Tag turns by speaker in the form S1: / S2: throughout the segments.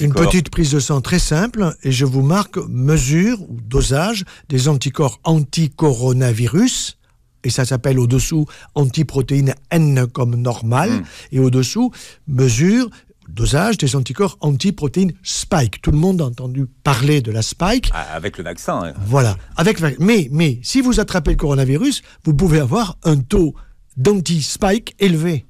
S1: Une petite prise de sang très simple et je vous marque mesure ou dosage des anticorps anti-coronavirus. Et ça s'appelle au-dessous antiprotéine N comme normal. Et au-dessous, mesure, dosage des anticorps antiprotéine Spike. Tout le monde a entendu parler de la Spike.
S2: Avec le vaccin. Hein.
S1: Voilà. Mais si vous attrapez le coronavirus, vous pouvez avoir un taux d'anti-Spike élevé.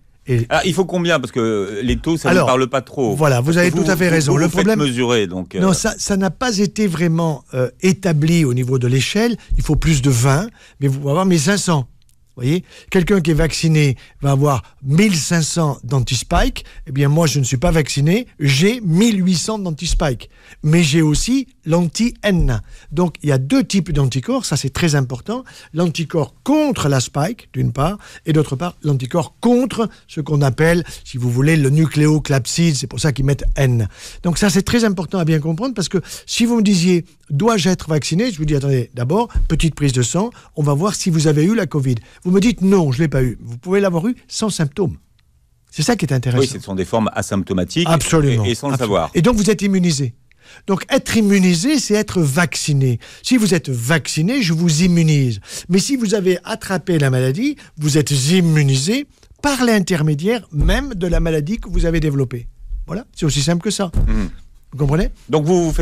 S2: Alors, il faut combien? Parce que les taux, ça ne parle pas trop.
S1: Voilà, vous avez tout à fait raison.
S2: Le problème mesurer, donc.
S1: Non, ça n'a pas été vraiment établi au niveau de l'échelle. Il faut plus de 20, mais vous pouvez avoir 1500. Vous voyez, quelqu'un qui est vacciné va avoir 1500 d'anti-spike. Eh bien, moi, je ne suis pas vacciné. J'ai 1800 d'anti-spike. Mais j'ai aussi l'anti-N. Donc, il y a deux types d'anticorps. Ça, c'est très important. L'anticorps contre la spike, d'une part, et d'autre part, l'anticorps contre ce qu'on appelle, si vous voulez, le nucléocapside. C'est pour ça qu'ils mettent N. Donc, ça, c'est très important à bien comprendre parce que si vous me disiez, dois-je être vacciné? Je vous dis, attendez, d'abord, petite prise de sang. On va voir si vous avez eu la Covid. Vous me dites non, je ne l'ai pas eu. Vous pouvez l'avoir eu sans symptômes. C'est ça qui est intéressant.
S2: Oui, ce sont des formes asymptomatiques.
S1: Absolument.
S2: Et sans le savoir.
S1: Et donc, vous êtes immunisé. Donc, être immunisé, c'est être vacciné. Si vous êtes vacciné, je vous immunise. Mais si vous avez attrapé la maladie, vous êtes immunisé par l'intermédiaire même de la maladie que vous avez développée. Voilà, c'est aussi simple que ça. Vous comprenez?
S2: Donc, vous faites